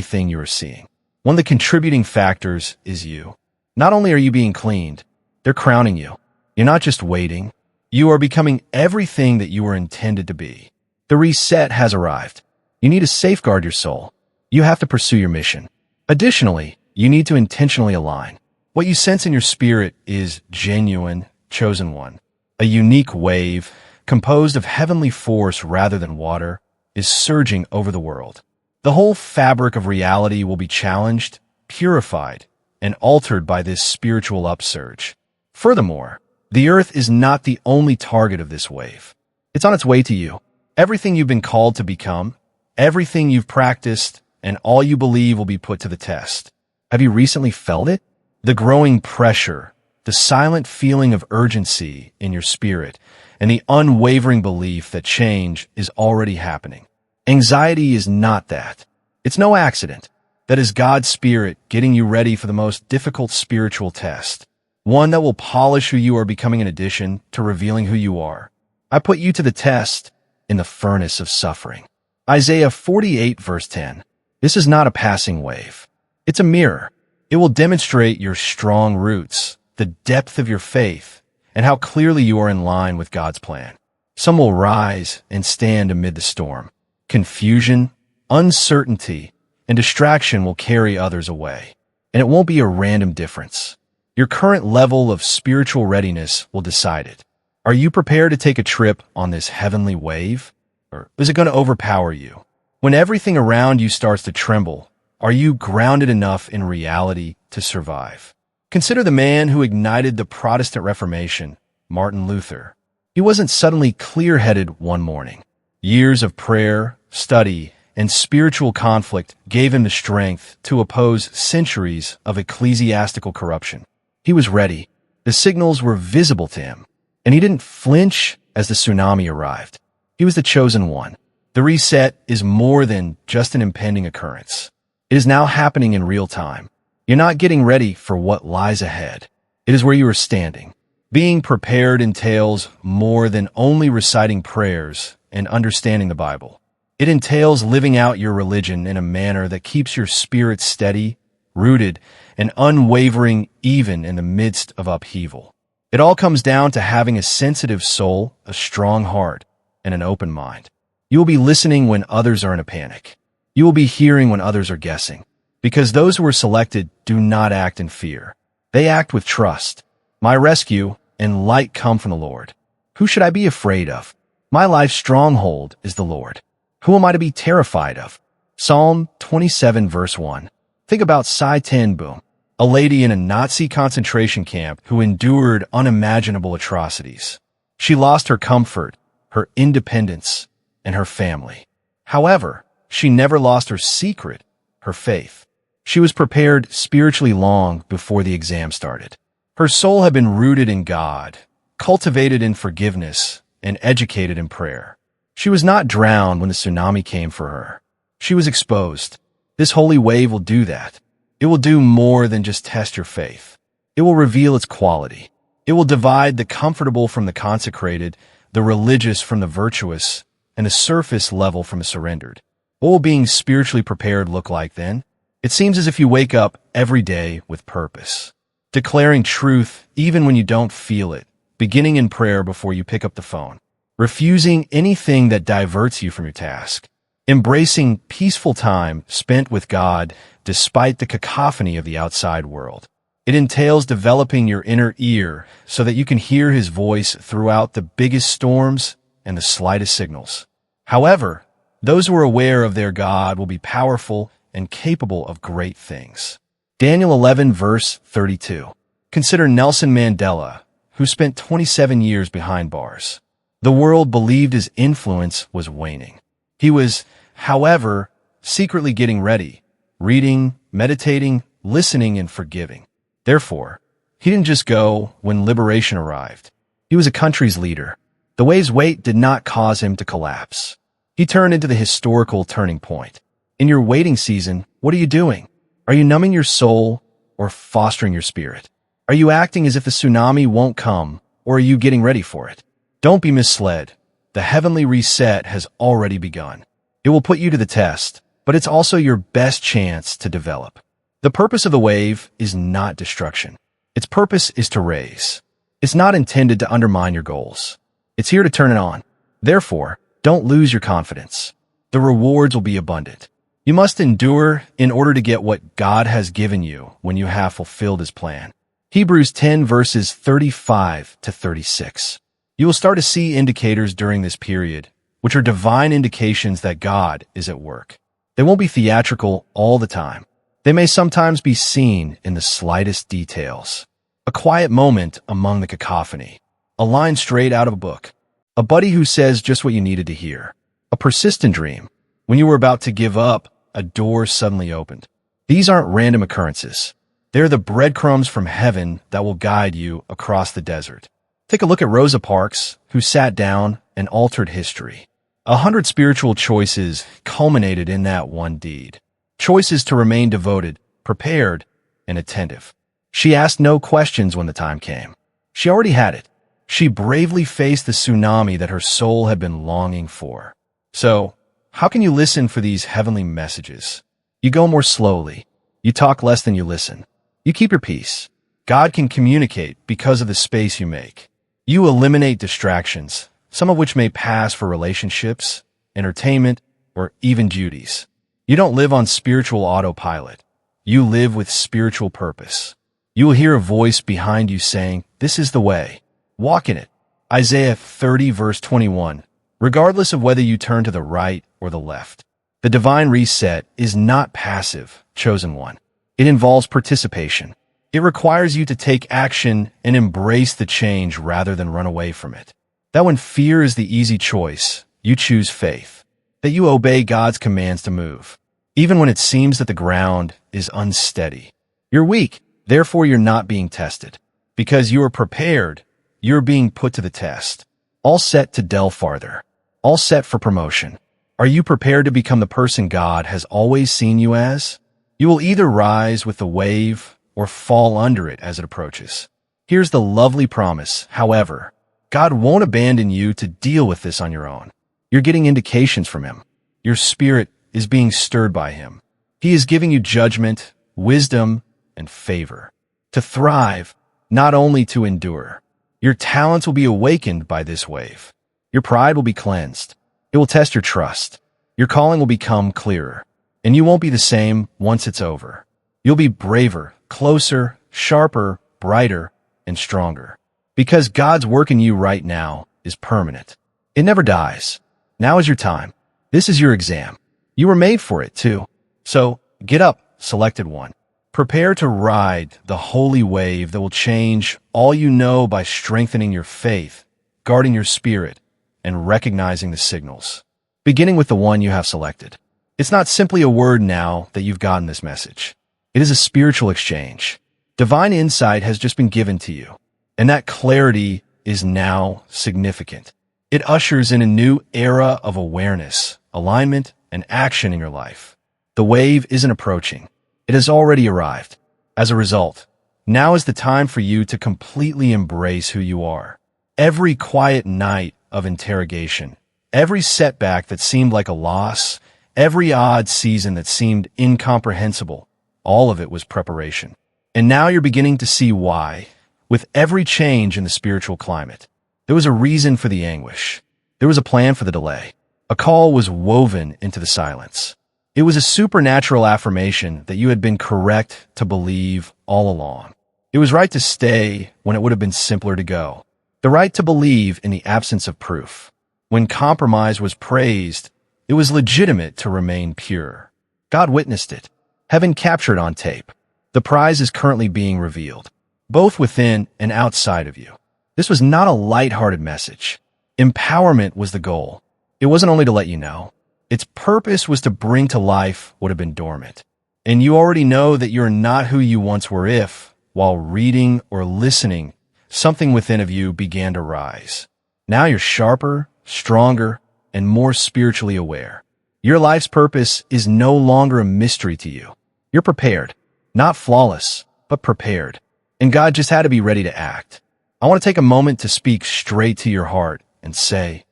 thing you are seeing. One of the contributing factors is you. Not only are you being cleaned, they're crowning you. You're not just waiting. You are becoming everything that you were intended to be. The reset has arrived. You need to safeguard your soul. You have to pursue your mission. Additionally, you need to intentionally align. What you sense in your spirit is genuine, chosen one. A unique wave, composed of heavenly force rather than water, is surging over the world. The whole fabric of reality will be challenged, purified, and altered by this spiritual upsurge. Furthermore, the earth is not the only target of this wave. It's on its way to you. Everything you've been called to become, everything you've practiced, and all you believe will be put to the test. Have you recently felt it? The growing pressure, the silent feeling of urgency in your spirit, and the unwavering belief that change is already happening. Anxiety is not that. It's no accident. That is God's Spirit getting you ready for the most difficult spiritual test. One that will polish who you are becoming in addition to revealing who you are. I put you to the test in the furnace of suffering. Isaiah 48 verse 10. This is not a passing wave. It's a mirror. It will demonstrate your strong roots, the depth of your faith, and how clearly you are in line with God's plan. Some will rise and stand amid the storm. Confusion, uncertainty, and distraction will carry others away. And it won't be a random difference. Your current level of spiritual readiness will decide it. Are you prepared to take a trip on this heavenly wave? Or is it going to overpower you? When everything around you starts to tremble, are you grounded enough in reality to survive? Consider the man who ignited the Protestant Reformation, Martin Luther. He wasn't suddenly clear-headed one morning. Years of prayer, study, and spiritual conflict gave him the strength to oppose centuries of ecclesiastical corruption. He was ready. The signals were visible to him. And he didn't flinch as the tsunami arrived. He was the chosen one. The reset is more than just an impending occurrence. It is now happening in real time. You're not getting ready for what lies ahead. It is where you are standing. Being prepared entails more than only reciting prayers and understanding the Bible. It entails living out your religion in a manner that keeps your spirit steady, rooted, and unwavering even in the midst of upheaval. It all comes down to having a sensitive soul, a strong heart, and an open mind. You will be listening when others are in a panic. You will be hearing when others are guessing. Because those who are selected do not act in fear. They act with trust. My rescue and light come from the Lord. Who should I be afraid of? My life's stronghold is the Lord. Who am I to be terrified of? Psalm 27 verse 1. Think about Sai Ten Boom, a lady in a Nazi concentration camp who endured unimaginable atrocities. She lost her comfort, her independence, and her family. However, she never lost her secret, her faith. She was prepared spiritually long before the exam started. Her soul had been rooted in God, cultivated in forgiveness, and educated in prayer. She was not drowned when the tsunami came for her. She was exposed. This holy wave will do that. It will do more than just test your faith. It will reveal its quality. It will divide the comfortable from the consecrated, the religious from the virtuous, and the surface level from the surrendered. What will being spiritually prepared look like then? It seems as if you wake up every day with purpose, declaring truth even when you don't feel it, beginning in prayer before you pick up the phone, refusing anything that diverts you from your task, embracing peaceful time spent with God despite the cacophony of the outside world. It entails developing your inner ear so that you can hear his voice throughout the biggest storms and the slightest signals. However, those who are aware of their God will be powerful and capable of great things. Daniel 11 verse 32. Consider Nelson Mandela, who spent 27 years behind bars. The world believed his influence was waning. He was, however, secretly getting ready, reading, meditating, listening, and forgiving. Therefore, he didn't just go when liberation arrived. He was a country's leader. The wave's weight did not cause him to collapse. He turned into the historical turning point. In your waiting season, what are you doing? Are you numbing your soul or fostering your spirit? Are you acting as if the tsunami won't come, or are you getting ready for it? Don't be misled. The heavenly reset has already begun. It will put you to the test, but it's also your best chance to develop. The purpose of the wave is not destruction. Its purpose is to raise. It's not intended to undermine your goals. It's here to turn it on. Therefore, don't lose your confidence. The rewards will be abundant. You must endure in order to get what God has given you when you have fulfilled his plan. Hebrews 10 verses 35 to 36. You will start to see indicators during this period, which are divine indications that God is at work. They won't be theatrical all the time. They may sometimes be seen in the slightest details. A quiet moment among the cacophony. A line straight out of a book. A buddy who says just what you needed to hear. A persistent dream. When you were about to give up, a door suddenly opened. These aren't random occurrences. They're the breadcrumbs from heaven that will guide you across the desert. Take a look at Rosa Parks, who sat down and altered history. 100 spiritual choices culminated in that one deed. Choices to remain devoted, prepared, and attentive. She asked no questions when the time came. She already had it. She bravely faced the tsunami that her soul had been longing for. So, how can you listen for these heavenly messages? You go more slowly. You talk less than you listen. You keep your peace. God can communicate because of the space you make. You eliminate distractions, some of which may pass for relationships, entertainment, or even duties. You don't live on spiritual autopilot. You live with spiritual purpose. You will hear a voice behind you saying, "This is the way. Walk in it." Isaiah 30 verse 21. Regardless of whether you turn to the right or the left, the divine reset is not passive, chosen one. It involves participation. It requires you to take action and embrace the change rather than run away from it. That when fear is the easy choice, you choose faith. That you obey God's commands to move, even when it seems that the ground is unsteady. You're weak, therefore you're not being tested. Because you are prepared, you're being put to the test. All set to delve farther. All set for promotion. Are you prepared to become the person God has always seen you as? You will either rise with the wave or fall under it as it approaches. Here's the lovely promise, however. God won't abandon you to deal with this on your own. You're getting indications from Him. Your spirit is being stirred by Him. He is giving you judgment, wisdom, and favor. To thrive, not only to endure. Your talents will be awakened by this wave. Your pride will be cleansed. It will test your trust. Your calling will become clearer. And you won't be the same once it's over. You'll be braver, closer, sharper, brighter, and stronger. Because God's work in you right now is permanent. It never dies. Now is your time. This is your exam. You were made for it, too. So, get up, selected one. Prepare to ride the holy wave that will change all you know by strengthening your faith, guarding your spirit, and recognizing the signals. Beginning with the one you have selected. It's not simply a word now that you've gotten this message. It is a spiritual exchange. Divine insight has just been given to you, and that clarity is now significant. It ushers in a new era of awareness, alignment, and action in your life. The wave isn't approaching. It has already arrived. As a result, now is the time for you to completely embrace who you are. Every quiet night of interrogation, every setback that seemed like a loss, every odd season that seemed incomprehensible, all of it was preparation. And now you're beginning to see why. With every change in the spiritual climate, there was a reason for the anguish. There was a plan for the delay. A call was woven into the silence. It was a supernatural affirmation that you had been correct to believe all along. It was right to stay when it would have been simpler to go. The right to believe in the absence of proof. When compromise was praised, it was legitimate to remain pure. God witnessed it. Heaven captured on tape. The prize is currently being revealed, both within and outside of you. This was not a lighthearted message. Empowerment was the goal. It wasn't only to let you know. Its purpose was to bring to life what had been dormant. And you already know that you're not who you once were if, while reading or listening, something within of you began to rise. Now you're sharper, stronger, and more spiritually aware. Your life's purpose is no longer a mystery to you. You're prepared. Not flawless, but prepared. And God just had to be ready to act. I want to take a moment to speak straight to your heart and say,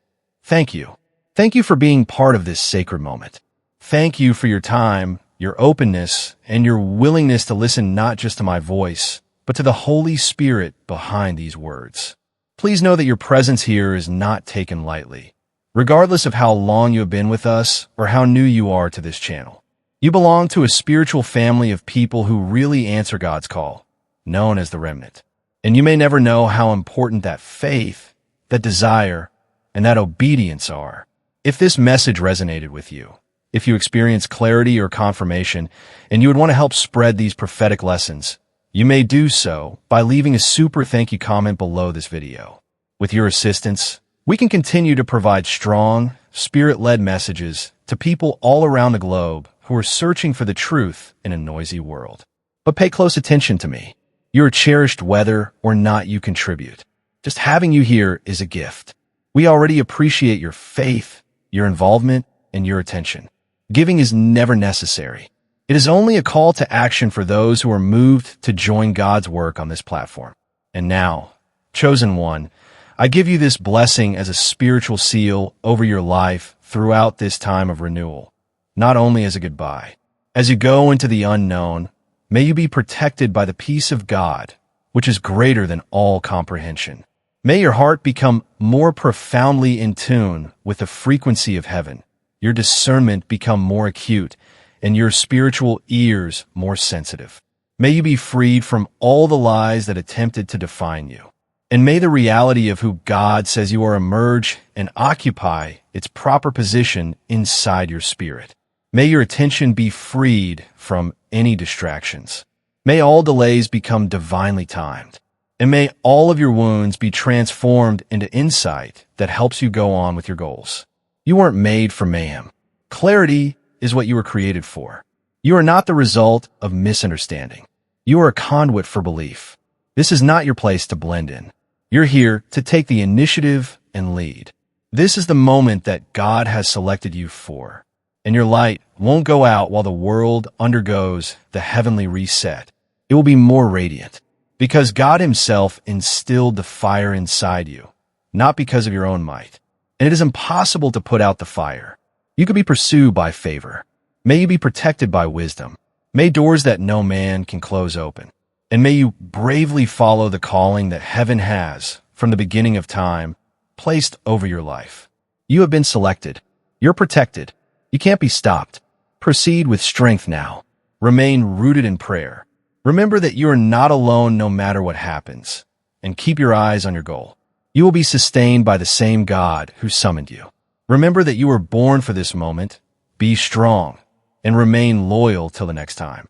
thank you. Thank you for being part of this sacred moment. Thank you for your time, your openness, and your willingness to listen not just to my voice, but to the Holy Spirit behind these words. Please know that your presence here is not taken lightly, regardless of how long you have been with us or how new you are to this channel. You belong to a spiritual family of people who really answer God's call, known as the remnant. And you may never know how important that faith, that desire, and that obedience are. If this message resonated with you, if you experience clarity or confirmation, and you would want to help spread these prophetic lessons, you may do so by leaving a super thank you comment below this video. With your assistance, we can continue to provide strong, spirit-led messages to people all around the globe who are searching for the truth in a noisy world. But pay close attention to me. You are cherished whether or not you contribute. Just having you here is a gift. We already appreciate your faith, your involvement, and your attention. Giving is never necessary. It is only a call to action for those who are moved to join God's work on this platform. And now, chosen one, I give you this blessing as a spiritual seal over your life throughout this time of renewal, not only as a goodbye. As you go into the unknown, may you be protected by the peace of God, which is greater than all comprehension. May your heart become more profoundly in tune with the frequency of heaven, your discernment become more acute, and your spiritual ears more sensitive. May you be freed from all the lies that attempted to define you. And may the reality of who God says you are emerge and occupy its proper position inside your spirit. May your attention be freed from any distractions. May all delays become divinely timed. And may all of your wounds be transformed into insight that helps you go on with your goals. You weren't made for mayhem. Clarity is what you were created for. You are not the result of misunderstanding. You are a conduit for belief. This is not your place to blend in. You're here to take the initiative and lead. This is the moment that God has selected you for, and your light won't go out while the world undergoes the heavenly reset. It will be more radiant, because God himself instilled the fire inside you, not because of your own might. And it is impossible to put out the fire. You could be pursued by favor. May you be protected by wisdom. May doors that no man can close open. And may you bravely follow the calling that heaven has, from the beginning of time, placed over your life. You have been selected. You're protected. You can't be stopped. Proceed with strength now. Remain rooted in prayer. Remember that you are not alone no matter what happens, and keep your eyes on your goal. You will be sustained by the same God who summoned you. Remember that you were born for this moment. Be strong and remain loyal till the next time.